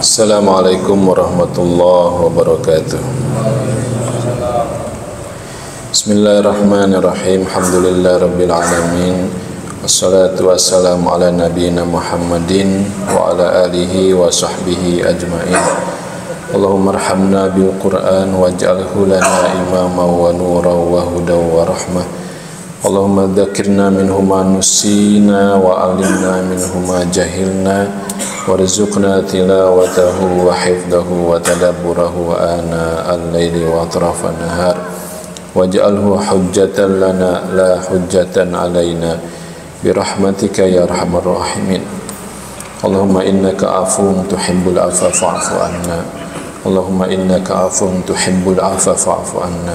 Assalamualaikum warahmatullahi wabarakatuh. Bismillahirrahmanirrahim. Alhamdulillah rabbil alamin. Wassalatu wassalamu ala nabiyyina Muhammadin wa ala alihi wa sahbihi ajma'in. Allahumma arhamna bil Qur'an waj'alhu lana imama wa nura wa huda wa rahmah. Allahumma dzakirna minhu ma nusina wa alimna minhu ma jahilna warzuqna tilawatahu wa hifdahu wa tadabburahu wa ana al-laili wa atrafan nahar waj'alhu hujjatan lana la hujjatan alaina birahmatika ya arhamar rahimin. Allahumma innaka afuwun tuhibbul afwa fa'fu anna. Allahumma innaka afuwun tuhibbul afwa fa'fu anna.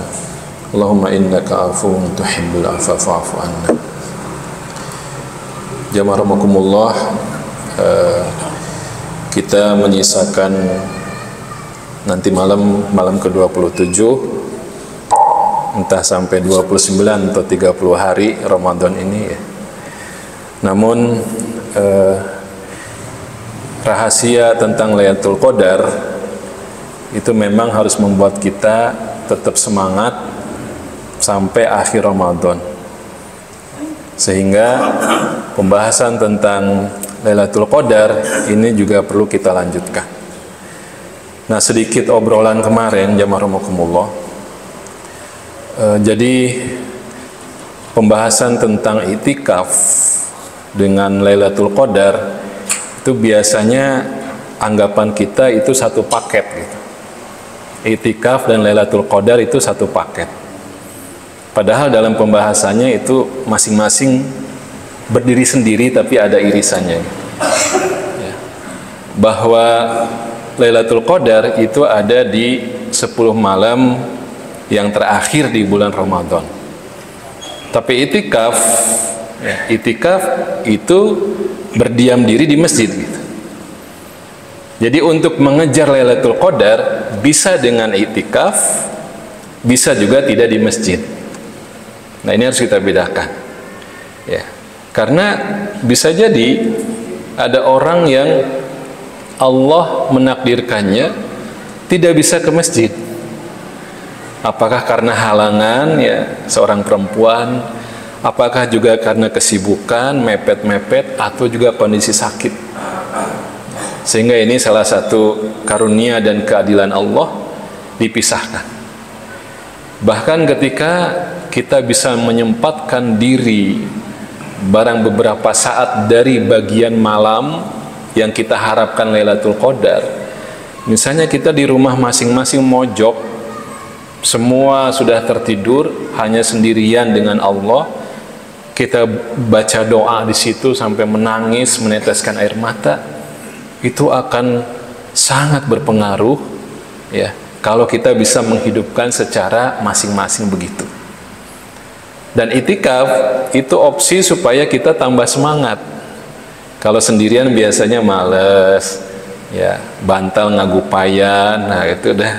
Allahumma innaka afuwun tuhibbul afwa fa'fu anna. Jamaah rahimakumullah, kita menyisakan nanti malam ke-27, entah sampai 29 atau 30 hari Ramadan ini ya. Namun rahasia tentang Lailatul Qadar itu memang harus membuat kita tetap semangat sampai akhir Ramadan, sehingga pembahasan tentang Lailatul Qadar ini juga perlu kita lanjutkan. Nah, sedikit obrolan kemarin jamaah rahimakumullah. Jadi pembahasan tentang itikaf dengan Lailatul Qadar itu biasanya anggapan kita itu satu paket gitu. Itikaf dan Lailatul Qadar itu satu paket. Padahal dalam pembahasannya itu masing-masing berdiri sendiri tapi ada irisannya. Ya. Bahwa Lailatul Qadar itu ada di 10 malam yang terakhir di bulan Ramadan. Tapi itikaf itu berdiam diri di masjid gitu. Jadi untuk mengejar Lailatul Qadar bisa dengan itikaf, bisa juga tidak di masjid. Nah, ini harus kita bedakan. Ya. Karena bisa jadi ada orang yang Allah menakdirkannya tidak bisa ke masjid. Apakah karena halangan ya seorang perempuan, apakah juga karena kesibukan, mepet-mepet, atau juga kondisi sakit. Sehingga ini salah satu karunia dan keadilan Allah dipisahkan. Bahkan ketika kita bisa menyempatkan diri barang beberapa saat dari bagian malam yang kita harapkan Lailatul Qadar, misalnya kita di rumah masing-masing mojok, semua sudah tertidur, hanya sendirian dengan Allah, kita baca doa di situ sampai menangis, meneteskan air mata, itu akan sangat berpengaruh ya kalau kita bisa menghidupkan secara masing-masing begitu. Dan itikaf itu opsi supaya kita tambah semangat. Kalau sendirian biasanya males, ya bantal ngagupayan, nah itu udah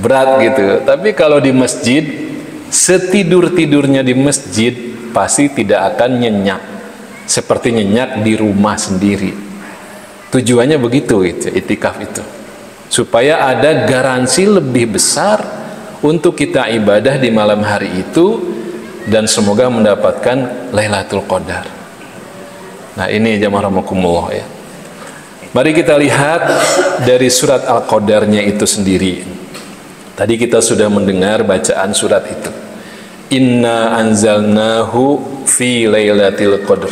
berat gitu. Tapi kalau di masjid, setidur-tidurnya di masjid pasti tidak akan nyenyak seperti nyenyak di rumah sendiri. Tujuannya begitu itu, itikaf itu. Supaya ada garansi lebih besar untuk kita ibadah di malam hari itu dan semoga mendapatkan Lailatul Qadar. Nah, ini jamaah rahimakumullah ya. Mari kita lihat dari surat Al-Qadarnya itu sendiri. Tadi kita sudah mendengar bacaan surat itu. Inna anzalnahu fi Lailatul Qadar.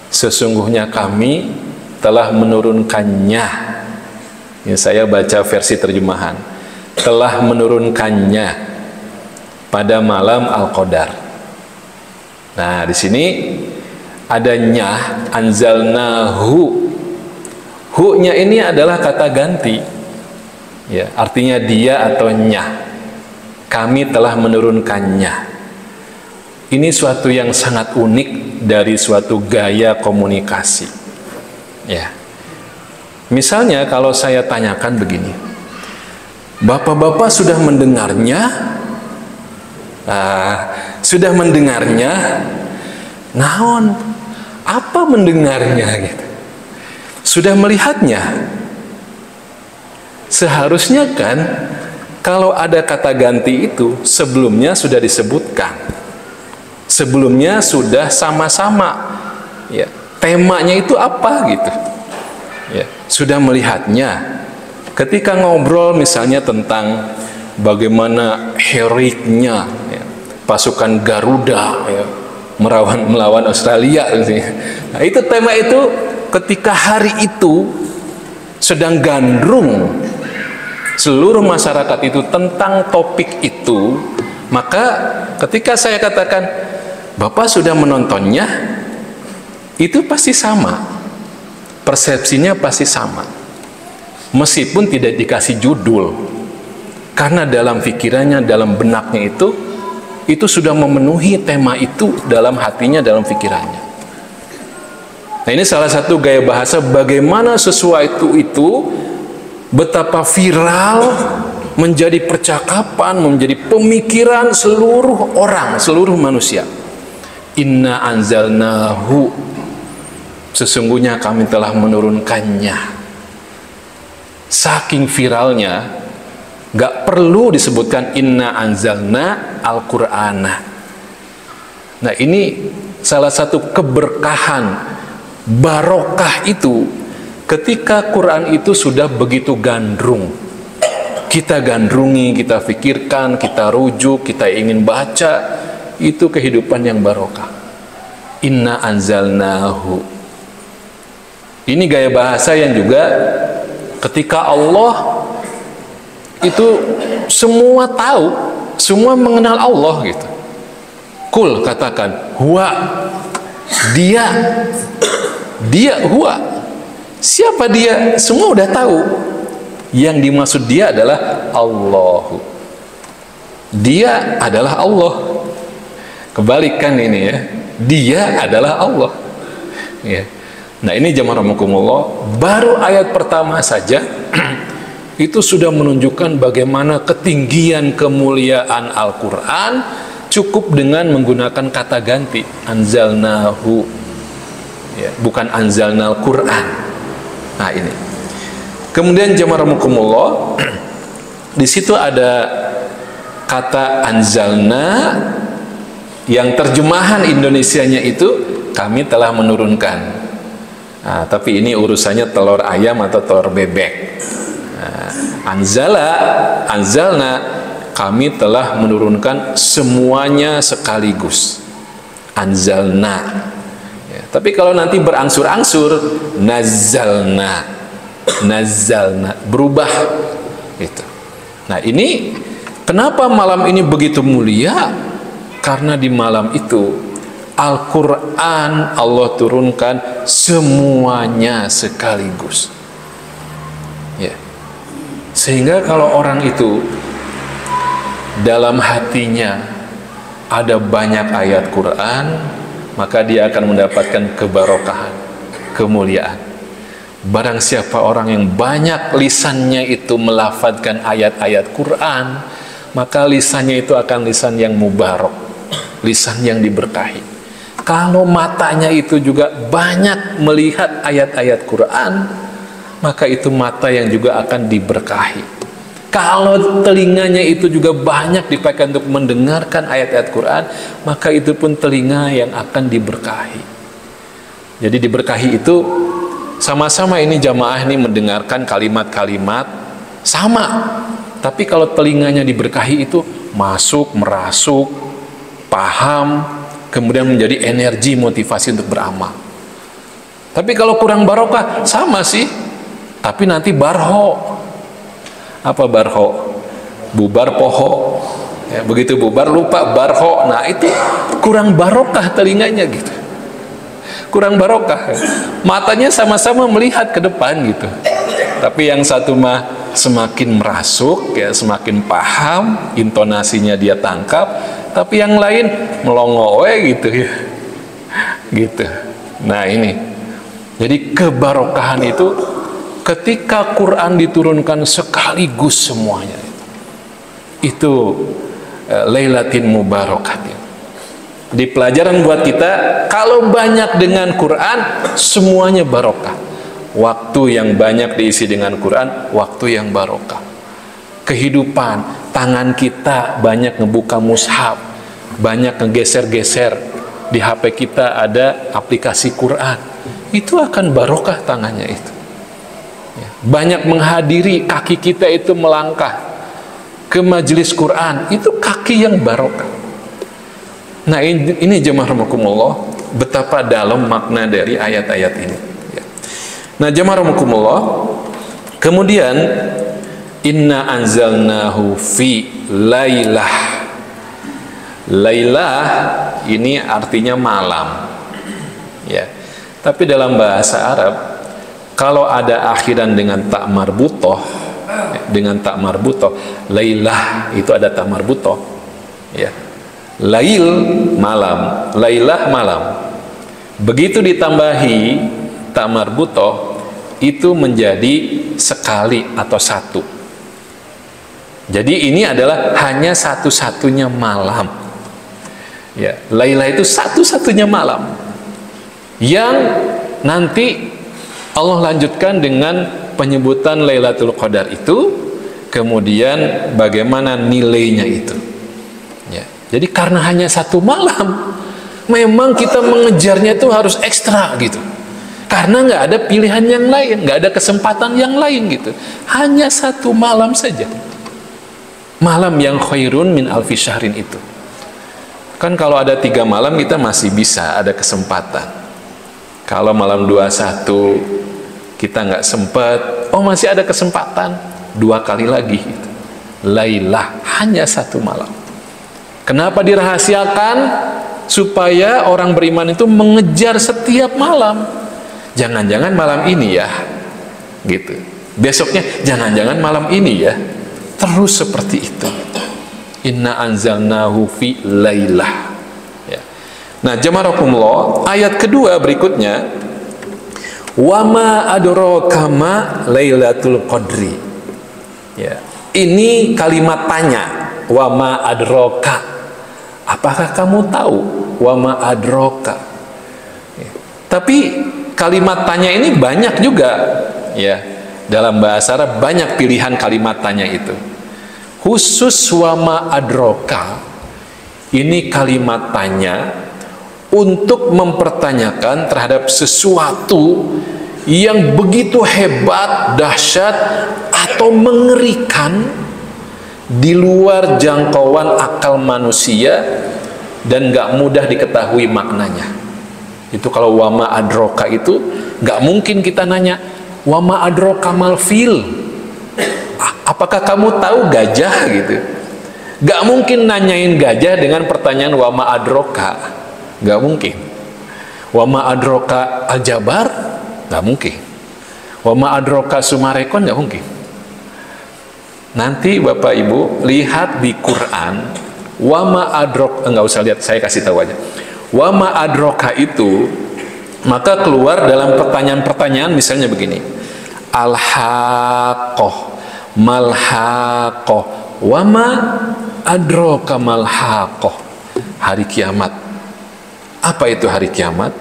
Sesungguhnya kami telah menurunkannya. Ini saya baca versi terjemahan. Telah menurunkannya pada malam Al-Qadar. Nah, di sini adanya anzalnahu. Hu-nya ini adalah kata ganti. Ya, artinya dia atau nya. Kami telah menurunkannya. Ini suatu yang sangat unik dari suatu gaya komunikasi. Ya. Misalnya kalau saya tanyakan begini, Bapak-bapak sudah mendengarnya? Sudah mendengarnya? Naon? Apa mendengarnya gitu? Sudah melihatnya? Seharusnya kan kalau ada kata ganti itu sebelumnya sudah disebutkan, sebelumnya sudah sama-sama ya temanya itu apa gitu ya, sudah melihatnya. Ketika ngobrol misalnya tentang bagaimana heroiknya ya, pasukan Garuda ya, melawan Australia misalnya. Nah, itu tema itu ketika hari itu sedang gandrung seluruh masyarakat itu tentang topik itu, maka ketika saya katakan Bapak sudah menontonnya, itu pasti sama, persepsinya pasti sama, meskipun tidak dikasih judul, karena dalam pikirannya, dalam benaknya itu sudah memenuhi tema itu dalam hatinya, dalam pikirannya. Nah, ini salah satu gaya bahasa bagaimana sesuatu itu betapa viral menjadi percakapan, menjadi pemikiran seluruh orang, seluruh manusia. Inna anzalnahu, sesungguhnya kami telah menurunkannya. Saking viralnya, gak perlu disebutkan inna anzalna al-Qur'ana. Nah, ini salah satu keberkahan, barokah itu ketika Quran itu sudah begitu gandrung. Kita gandrungi, kita pikirkan, kita rujuk, kita ingin baca, itu kehidupan yang barokah. Inna anzalnahu. Ini gaya bahasa yang juga ketika Allah itu semua tahu, semua mengenal Allah gitu. Kul, katakan, huwa, dia huwa. Siapa dia? Semua udah tahu. Yang dimaksud dia adalah Allahu. Dia adalah Allah. Kebalikan ini ya. Dia adalah Allah. Ya. Nah, ini jamaah rahimakumullah, baru ayat pertama saja itu sudah menunjukkan bagaimana ketinggian kemuliaan Al-Quran cukup dengan menggunakan kata ganti anzalnahu ya, bukan anzalnal Quran. Nah, ini kemudian jamaah rahimakumullah di situ ada kata anzalna yang terjemahan Indonesianya itu kami telah menurunkan. Nah, tapi ini urusannya telur ayam atau telur bebek. Nah, anzalna, kami telah menurunkan semuanya sekaligus. Anzalna. Ya, tapi kalau nanti berangsur-angsur, nazzalna, berubah. Gitu. Nah, ini kenapa malam ini begitu mulia? Karena di malam itu Al-Quran Allah turunkan semuanya sekaligus ya. Sehingga kalau orang itu dalam hatinya ada banyak ayat Quran, maka dia akan mendapatkan kebarokahan, kemuliaan. Barang siapa orang yang banyak lisannya itu melafadzkan ayat-ayat Quran, maka lisannya itu akan lisan yang mubarok, lisan yang diberkahi. Kalau matanya itu juga banyak melihat ayat-ayat Quran, maka itu mata yang juga akan diberkahi. Kalau telinganya itu juga banyak dipakai untuk mendengarkan ayat-ayat Quran, maka itu pun telinga yang akan diberkahi. Jadi diberkahi itu sama-sama ini jamaah ini mendengarkan kalimat-kalimat sama. Tapi kalau telinganya diberkahi itu masuk, merasuk, paham, kemudian menjadi energi motivasi untuk beramal. Tapi kalau kurang barokah, sama sih, tapi nanti barho. Apa barho? Bubar poho ya, begitu bubar lupa barho. Nah, itu kurang barokah telinganya gitu, kurang barokah. Matanya sama-sama melihat ke depan gitu, tapi yang satu mah semakin merasuk ya, semakin paham, intonasinya dia tangkap, tapi yang lain melongo gitu ya, gitu. Nah, ini jadi kebarokahan itu ketika Quran diturunkan sekaligus semuanya, itu lailatin mubarakatin. Di pelajaran buat kita, kalau banyak dengan Quran semuanya barokah. Waktu yang banyak diisi dengan Quran, waktu yang barokah. Kehidupan, tangan kita banyak ngebuka mushaf, banyak ngegeser-geser. Di HP kita ada aplikasi Quran, itu akan barokah tangannya itu. Banyak menghadiri, kaki kita itu melangkah ke majelis Quran, itu kaki yang barokah. Nah ini jemaah rahimakumullah, betapa dalam makna dari ayat-ayat ini. Nah jemaah rahimakumullah, kemudian inna anzalnahu fi lailah. Lailah ini artinya malam, ya. Tapi dalam bahasa Arab, kalau ada akhiran dengan tak marbutoh, lailah itu ada tak marbutoh, ya. Lail malam, lailah malam. Begitu ditambahi tak marbutoh, itu menjadi sekali atau satu. Jadi ini adalah hanya satu-satunya malam. Ya, Lailah itu satu-satunya malam yang nanti Allah lanjutkan dengan penyebutan Lailatul Qadar itu, kemudian bagaimana nilainya itu. Ya, jadi karena hanya satu malam, memang kita mengejarnya itu harus ekstra gitu. Karena nggak ada pilihan yang lain, nggak ada kesempatan yang lain gitu. Hanya satu malam saja. Malam yang khairun min alfi syahrin itu. Kan kalau ada 3 malam kita masih bisa ada kesempatan. Kalau malam 21 kita nggak sempat, oh masih ada kesempatan 2 kali lagi gitu. Lailah hanya 1 malam. Kenapa dirahasiakan? Supaya orang beriman itu mengejar setiap malam. Jangan-jangan malam ini ya, gitu. Besoknya jangan-jangan malam ini ya. Terus seperti itu. Inna anzalnahu fi lailah. Ya. Nah, jamaah rahimakumullah, ayat kedua berikutnya, wa ma adraka ma lailatul qadri. Ya. Ini kalimat tanya, wa ma adraka. Apakah kamu tahu? Wa ma adraka. Ya. Tapi kalimat tanya ini banyak juga, ya. Dalam bahasa Arab banyak pilihan kalimat tanya itu. Khusus wama adroka, ini kalimat tanya untuk mempertanyakan terhadap sesuatu yang begitu hebat, dahsyat, atau mengerikan di luar jangkauan akal manusia dan gak mudah diketahui maknanya. Itu kalau wama adroka itu gak mungkin kita nanya wama adroka malfil, apakah kamu tahu gajah gitu. Gak mungkin nanyain gajah dengan pertanyaan wama adroka, gak mungkin. Wama adroka aljabar, gak mungkin. Wama adroka sumarekon, gak mungkin. Nanti Bapak Ibu lihat di Quran, wama adroka, enggak usah lihat, saya kasih tahu aja. Wama adroka itu, maka keluar dalam pertanyaan-pertanyaan misalnya begini, al-haqqah, malhaqqah, wama adroka malhaqqah. Hari kiamat. Apa itu hari kiamat?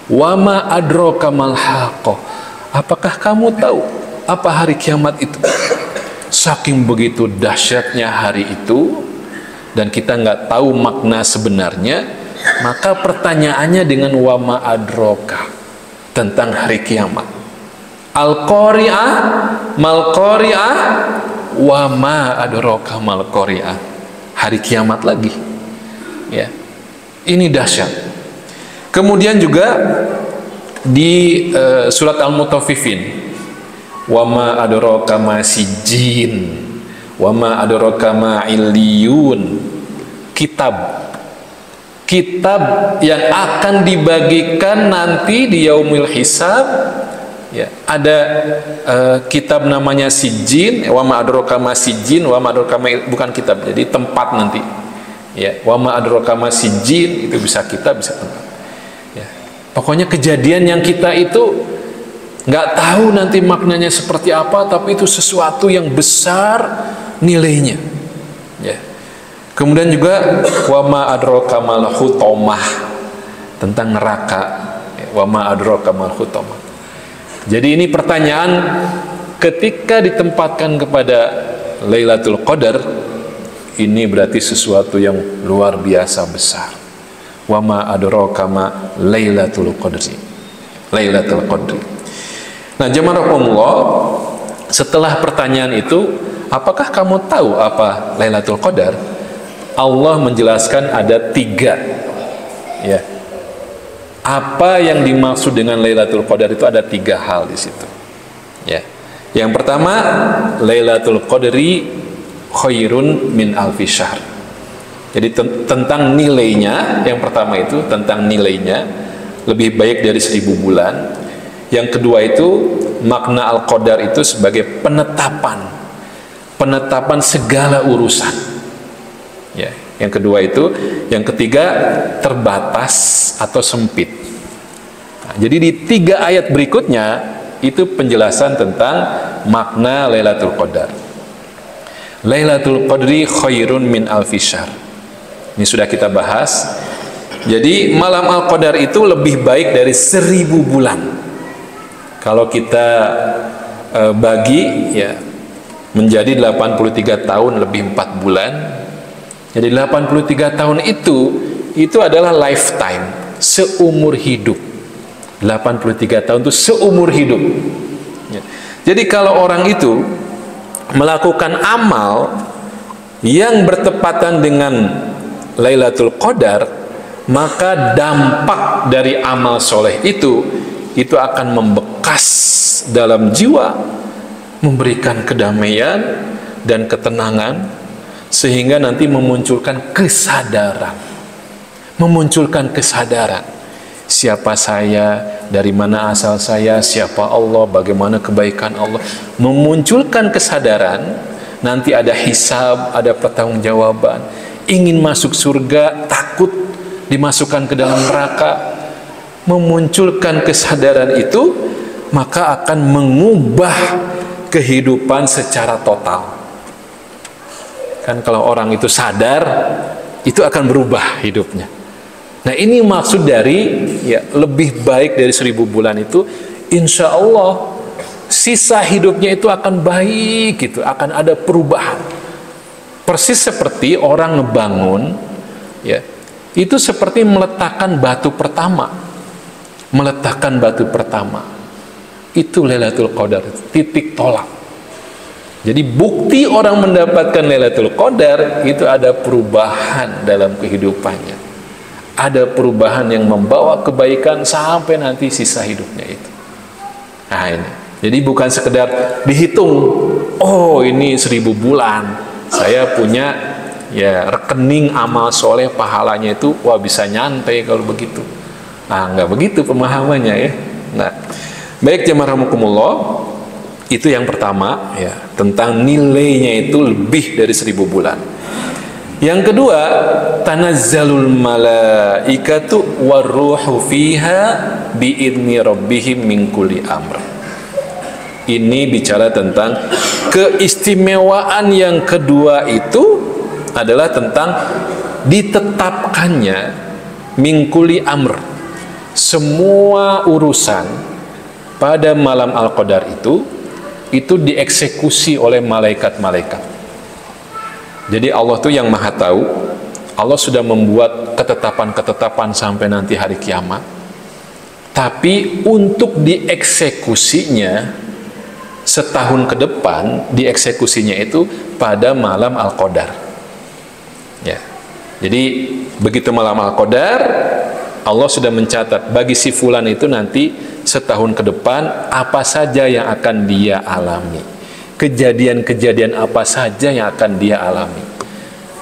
Wama adroka malhaqqah. Apakah kamu tahu apa hari kiamat itu? Saking begitu dahsyatnya hari itu, dan kita nggak tahu makna sebenarnya, maka pertanyaannya dengan wama adroka tentang hari kiamat. Al-Qari'ah, Mal-Qari'ah, wama adroka Mal-Qari'ah. Hari kiamat lagi. Ya. Ini dahsyat. Kemudian juga di surat Al-Mutaffifin, wama adroka ma sijjin, wama adroka ma illiyun. Kitab yang akan dibagikan nanti di yaumil hisab. Ya, ada kitab namanya sijjin, wama adroka ma sijjin, wama adroka ma, bukan kitab, jadi tempat nanti. Ya, wama adroka ma sijjin, itu bisa kitab, bisa tempat. Ya. Pokoknya kejadian yang kita itu nggak tahu nanti maknanya seperti apa, tapi itu sesuatu yang besar nilainya. Ya. Kemudian juga wama adroka mal hutomah, tentang neraka. Ya, wama adroka mal hutomah. Jadi ini pertanyaan ketika ditempatkan kepada Lailatul Qadar, ini berarti sesuatu yang luar biasa besar. Wa ma adraka ma Lailatul Qadri. Lailatul Qadri. Nah, jemaah rahimakumullah, setelah pertanyaan itu, apakah kamu tahu apa Lailatul Qadar? Allah menjelaskan ada 3. Ya. Apa yang dimaksud dengan Lailatul Qadar itu ada 3 hal di situ. Ya. Yang pertama, Lailatul Qadri khairun min alfi syahr. Jadi tentang nilainya, yang pertama itu tentang nilainya lebih baik dari 1000 bulan. Yang kedua itu makna Al-Qadar itu sebagai penetapan segala urusan. Ya, yang kedua itu, yang ketiga terbatas atau sempit. Nah, jadi di 3 ayat berikutnya itu penjelasan tentang makna Lailatul Qadar. Lailatul Qadri khairun min alfi syahr. Ini sudah kita bahas. Jadi malam Al-Qadar itu lebih baik dari 1000 bulan. Kalau kita bagi ya menjadi 83 tahun lebih 4 bulan. Jadi 83 tahun itu adalah lifetime, seumur hidup. 83 tahun itu seumur hidup. Ya. Jadi kalau orang itu melakukan amal yang bertepatan dengan Lailatul Qadar, maka dampak dari amal soleh itu akan membekas dalam jiwa, memberikan kedamaian dan ketenangan, sehingga nanti memunculkan kesadaran. Siapa saya, dari mana asal saya, siapa Allah, bagaimana kebaikan Allah. Memunculkan kesadaran, nanti ada hisab, ada pertanggungjawaban. Ingin masuk surga, takut dimasukkan ke dalam neraka. Memunculkan kesadaran itu, maka akan mengubah kehidupan secara total. Kan kalau orang itu sadar, itu akan berubah hidupnya. Nah, ini maksud dari ya lebih baik dari 1000 bulan itu, insya Allah sisa hidupnya itu akan baik, gitu, akan ada perubahan. Persis seperti orang ngebangun, ya, itu seperti meletakkan batu pertama. Itu Lailatul Qadar, titik tolak. Jadi bukti orang mendapatkan Lailatul Qadar itu ada perubahan dalam kehidupannya. Ada perubahan yang membawa kebaikan sampai nanti sisa hidupnya itu. Nah ini, jadi bukan sekedar dihitung, oh ini 1000 bulan, saya punya ya rekening amal soleh, pahalanya itu, wah bisa nyantai kalau begitu. Nah nggak begitu pemahamannya ya. Nah, baik jemaah rahimakumullah, itu yang pertama ya, tentang nilainya itu lebih dari 1000 bulan. Yang kedua, tanazzalul malaikatu waruhu fiha biidni rabbihim min kulli amr. Ini bicara tentang keistimewaan yang kedua, itu adalah tentang ditetapkannya min kulli amr. Semua urusan pada malam Al-Qadar itu dieksekusi oleh malaikat-malaikat. Jadi Allah tuh yang maha tahu. Allah sudah membuat ketetapan-ketetapan sampai nanti hari kiamat. Tapi untuk dieksekusinya setahun ke depan, dieksekusinya itu pada malam Al-Qadar. Ya. Jadi begitu malam Al-Qadar, Allah sudah mencatat bagi si fulan itu nanti setahun ke depan apa saja yang akan dia alami. Kejadian-kejadian apa saja yang akan dia alami.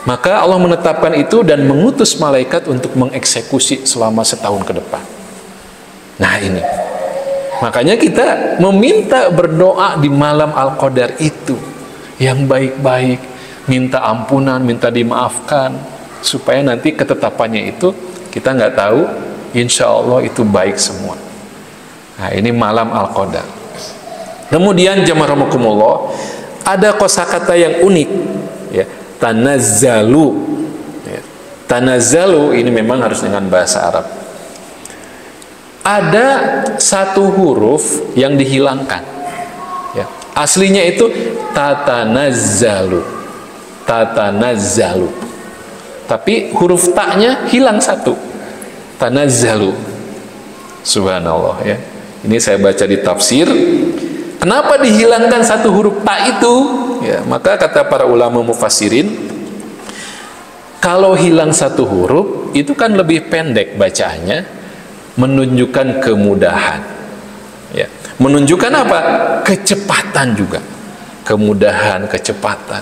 Maka Allah menetapkan itu dan mengutus malaikat untuk mengeksekusi selama setahun ke depan. Nah ini, makanya kita meminta berdoa di malam Al-Qadar itu yang baik-baik, minta ampunan, minta dimaafkan, supaya nanti ketetapannya itu kita nggak tahu, insya Allah itu baik semua. Nah ini malam Al-Qadar. Kemudian jamaah rahimakumullah, ada kosakata yang unik, ya, tanazzalu. Ya. Tanazzalu ini memang harus dengan bahasa Arab. ada satu huruf yang dihilangkan. Ya. Aslinya itu tatanazzalu. Tatanazzalu. Tapi huruf taknya hilang satu. Tanazzalu. Subhanallah ya. Ini saya baca di tafsir. Kenapa dihilangkan satu huruf tak itu? Ya, maka kata para ulama mufassirin, kalau hilang satu huruf itu kan lebih pendek bacaannya, menunjukkan kemudahan. Ya, menunjukkan apa? Kecepatan juga. Kemudahan, kecepatan.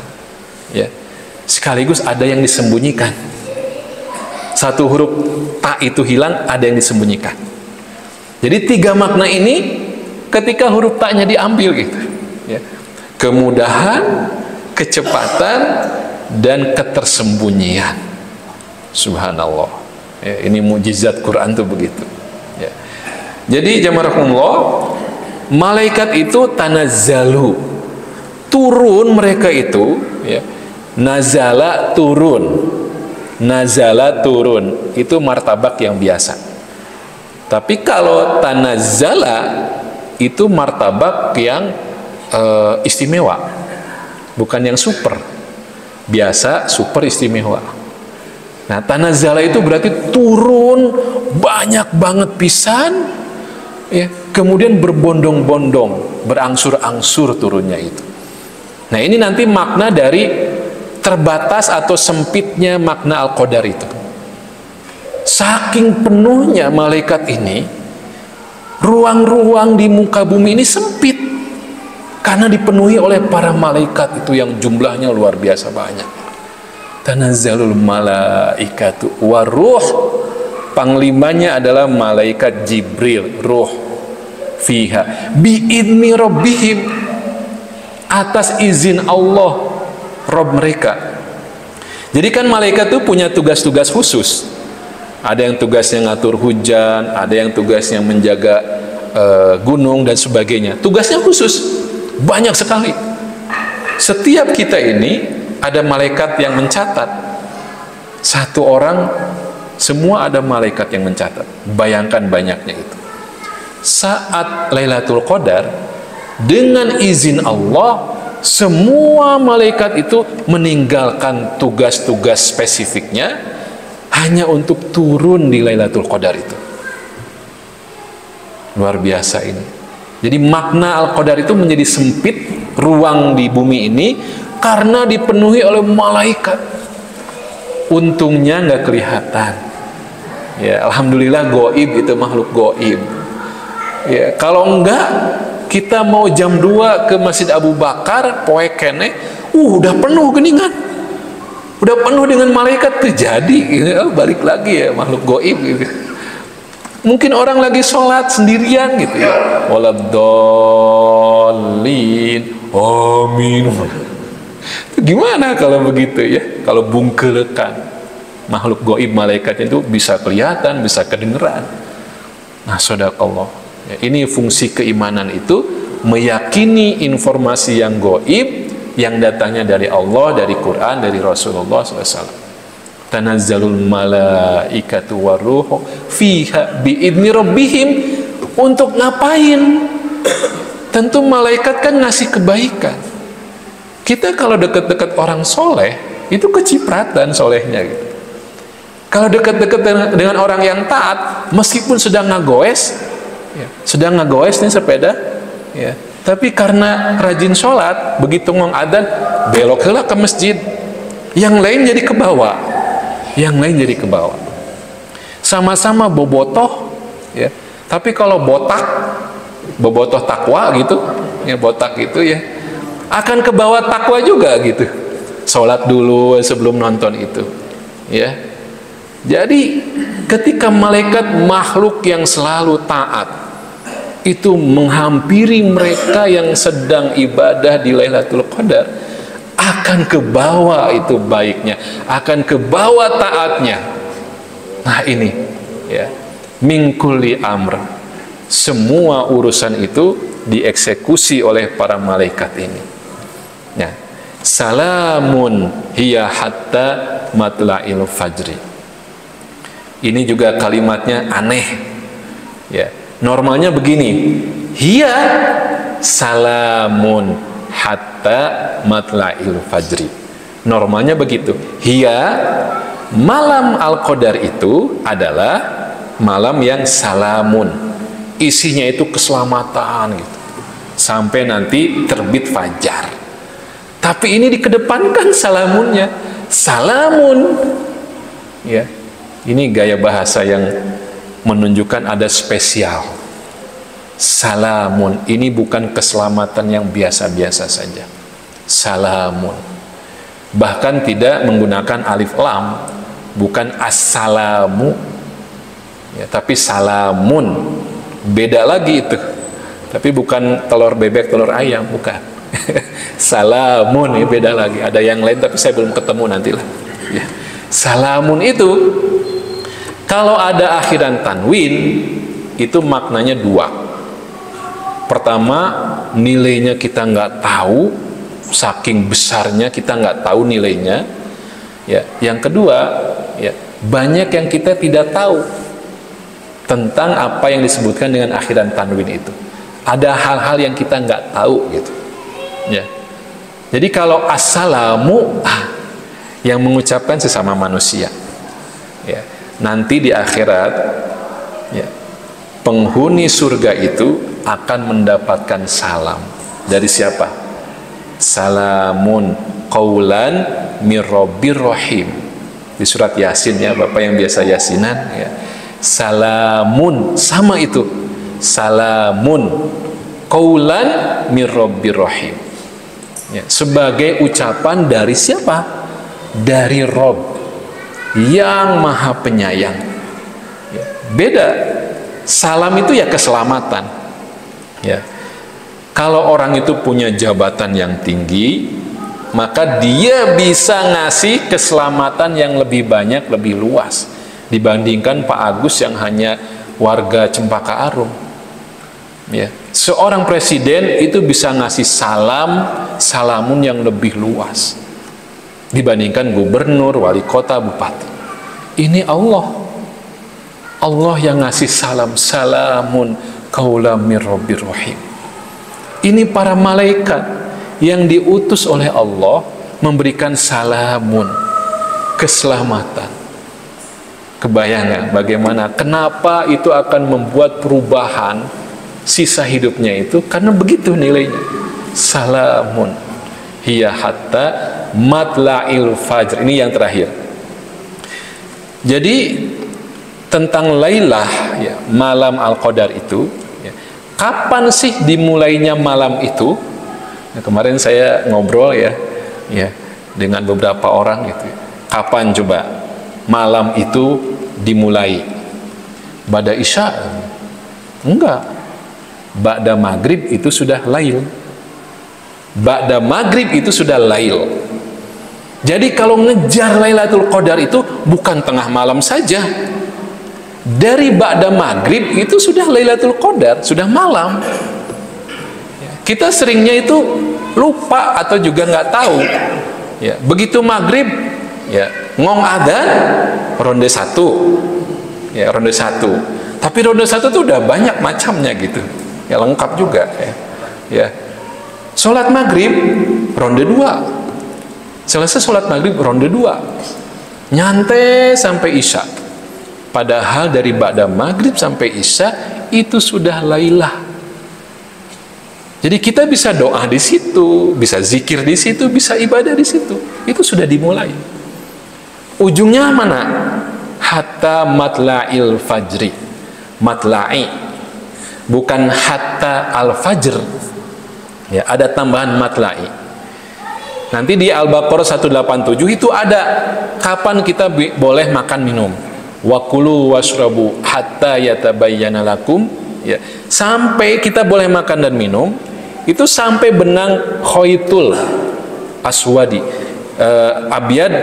Ya. Sekaligus ada yang disembunyikan. Satu huruf tak itu hilang, ada yang disembunyikan. Jadi tiga makna ini ketika huruf taknya diambil gitu. Ya. Kemudahan, kecepatan, dan ketersembunyian. Subhanallah. Ya, ini mukjizat Quran tuh begitu. Ya. Jadi jamarakumullah, malaikat itu tanazzalu, turun mereka itu. Ya. Nazala turun, nazala turun, itu martabak yang biasa. Tapi kalau tanazzala itu martabak yang istimewa, bukan yang super. Biasa, super, istimewa. Nah, tanazzala itu berarti turun banyak banget pisan, ya, kemudian berbondong-bondong, berangsur-angsur turunnya itu. Nah, ini nanti makna dari terbatas atau sempitnya makna Al-Qadar itu. Saking penuhnya malaikat ini, ruang-ruang di muka bumi ini sempit karena dipenuhi oleh para malaikat itu yang jumlahnya luar biasa banyak. Tanazzalul malaikatu waruh, panglimanya adalah malaikat Jibril, ruh fiha biidni rabbihim, atas izin Allah Rabb mereka. Jadi kan malaikat itu punya tugas-tugas khusus. Ada yang tugasnya ngatur hujan, ada yang tugasnya menjaga gunung dan sebagainya. Tugasnya khusus, banyak sekali. Setiap kita ini ada malaikat yang mencatat. Satu orang, semua ada malaikat yang mencatat. Bayangkan banyaknya itu. Saat Lailatul Qadar, dengan izin Allah, semua malaikat itu meninggalkan tugas-tugas spesifiknya hanya untuk turun di Lailatul Qadar itu. Luar biasa ini. Jadi makna Al-Qadar itu menjadi sempit ruang di bumi ini karena dipenuhi oleh malaikat. Untungnya nggak kelihatan. Ya, alhamdulillah goib itu makhluk goib. Ya, kalau enggak kita mau jam 2 ke Masjid Abu Bakar, poe kene, udah penuh geningan. Udah penuh dengan malaikat, terjadi gitu. Balik lagi ya makhluk goib gitu. Mungkin orang lagi sholat sendirian gitu ya, waladhdallin, amin. Gimana kalau begitu ya? Kalau bungkelekan makhluk goib malaikat itu bisa kelihatan, bisa kedengeran. Nah, sadaqallah ya, ini fungsi keimanan itu, meyakini informasi yang goib yang datangnya dari Allah, dari Quran, dari Rasulullah SAW. Tanazzalul malaikatu waruhu fiha biidni rabbihim. Untuk ngapain? Tentu malaikat kan ngasih kebaikan. Kita kalau dekat-dekat orang soleh, itu kecipratan solehnya gitu. Kalau dekat-dekat dengan orang yang taat, meskipun sedang ngagoes, ya, sedang ngagoes nih sepeda, ya, tapi karena rajin sholat, begitu ngong adzan, beloklah ke masjid. Yang lain jadi ke bawah. Yang lain jadi ke bawah. Sama-sama bobotoh, ya. Tapi kalau botak, bobotoh takwa gitu, ya botak gitu ya, akan ke bawah takwa juga gitu. Sholat dulu sebelum nonton itu, ya. Jadi ketika malaikat makhluk yang selalu taat itu menghampiri mereka yang sedang ibadah di Lailatul Qadar, akan ke bawah itu baiknya, akan ke bawah taatnya. Nah ini ya, min kulli amr, semua urusan itu dieksekusi oleh para malaikat ini ya. Salamun hiya hatta matla'il fajri. Ini juga kalimatnya aneh. Ya, normalnya begini. Hiya salamun hatta matla'il fajri. Normalnya begitu. Hiya, malam Al-Qadar itu adalah malam yang salamun. Isinya itu keselamatan gitu. Sampai nanti terbit fajar. Tapi ini dikedepankan salamunnya. Salamun. Ya. Ini gaya bahasa yang menunjukkan ada spesial. Salamun, ini bukan keselamatan yang biasa-biasa saja. Salamun. Bahkan tidak menggunakan alif lam, bukan assalamu, ya, tapi salamun. Beda lagi itu. Tapi bukan telur bebek, telur ayam, bukan. Salamun, ya, beda lagi. Ada yang lain tapi saya belum ketemu, nantilah. Ya. Salamun itu, kalau ada akhiran tanwin, itu maknanya dua. Pertama, nilainya kita nggak tahu, saking besarnya kita nggak tahu nilainya. Ya. Yang kedua, ya, banyak yang kita tidak tahu tentang apa yang disebutkan dengan akhiran tanwin itu. Ada hal-hal yang kita nggak tahu gitu. Ya. Jadi kalau assalamu, yang mengucapkan sesama manusia. Ya. Nanti di akhirat, ya, penghuni surga itu akan mendapatkan salam dari siapa? Salamun qaulan mir rabbir rahim. Di surat Yasin, ya, Bapak yang biasa yasinan, ya. Salamun, sama itu. Salamun qaulan mir rabbir rahim. Ya, sebagai ucapan dari siapa? Dari Rabb yang Maha Penyayang. Ya, beda. Salam itu ya keselamatan. Ya. Kalau orang itu punya jabatan yang tinggi, maka dia bisa ngasih keselamatan yang lebih banyak, lebih luas dibandingkan Pak Agus yang hanya warga Cempaka Arum. Ya. Seorang presiden itu bisa ngasih salamun yang lebih luas dibandingkan gubernur, wali kota, bupati. Ini Allah yang ngasih salamun qaulan mir rabbir rahim. Ini para malaikat yang diutus oleh Allah memberikan salamun, keselamatan. Kebayang bagaimana, kenapa itu akan membuat perubahan sisa hidupnya itu? Karena begitu nilainya. Salamun hiya hatta matla'il fajr. Ini yang terakhir. Jadi tentang Lailah, ya, malam Al-Qadar itu, ya, kapan sih dimulainya malam itu? Nah, kemarin saya ngobrol ya dengan beberapa orang gitu. Kapan coba malam itu dimulai? Ba'da Isya? Enggak. Ba'da Maghrib itu sudah Lail. Ba'da Maghrib itu sudah Lail. Jadi kalau ngejar Lailatul Qadar itu bukan tengah malam saja. Dari Ba'da Maghrib itu sudah Lailatul Qadar, sudah malam. Kita seringnya itu lupa atau juga nggak tahu. Ya, begitu Maghrib, ya, ngong adzan, ronde 1. Ya, ronde 1. Tapi ronde 1 itu udah banyak macamnya gitu. Ya, lengkap juga. Ya. Sholat Maghrib, ronde 2. Selesai sholat Maghrib, ronde 2. Nyantai sampai Isya. Padahal dari Ba'da Maghrib sampai Isya itu sudah Lailah. Jadi kita bisa doa di situ, bisa zikir di situ, bisa ibadah di situ. Itu sudah dimulai. Ujungnya mana? Hatta matla'il fajri. Matla'i. Bukan hatta al-fajr. Ya, ada tambahan matla'i. Nanti di Al-Baqarah 187 itu ada kapan kita boleh makan minum. Wa kulu washrabu hatta yatabayyana lakum, ya, sampai kita boleh makan dan minum itu sampai benang khaytul aswadi, abyad,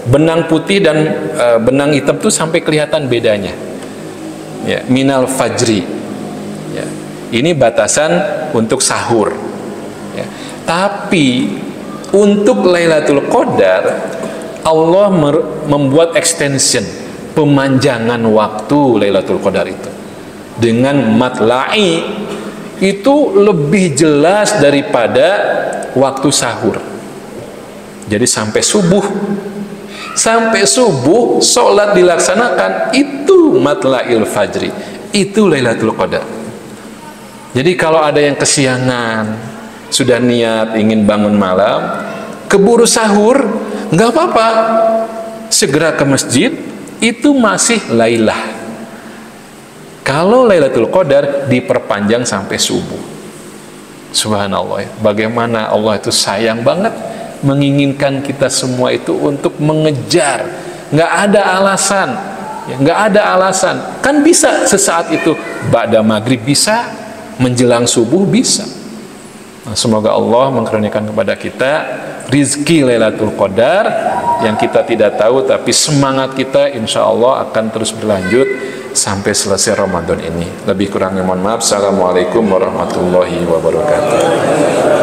benang putih dan benang hitam itu sampai kelihatan bedanya, ya, minal fajri, ya. Ini batasan untuk sahur, ya. Tapi untuk Lailatul Qadar Allah membuat extension, pemanjangan waktu Lailatul Qadar itu. dengan matla'i itu lebih jelas daripada waktu sahur. Jadi sampai subuh sholat dilaksanakan, itu matla'il fajri, itu Lailatul Qadar. Jadi kalau ada yang kesiangan, sudah niat ingin bangun malam, keburu sahur, nggak apa-apa, segera ke masjid, itu masih lailah. Kalau Lailatul Qadar diperpanjang sampai subuh. Subhanallah, bagaimana Allah itu sayang banget, menginginkan kita semua itu untuk mengejar. Nggak ada alasan, nggak ada alasan. Kan bisa sesaat itu, ba'da maghrib bisa, menjelang subuh bisa. Nah, semoga Allah mengkaruniakan kepada kita rizki Lailatul Qadar yang kita tidak tahu, tapi semangat kita insya Allah akan terus berlanjut sampai selesai Ramadan ini. Lebih kurangnya mohon maaf. Assalamualaikum warahmatullahi wabarakatuh.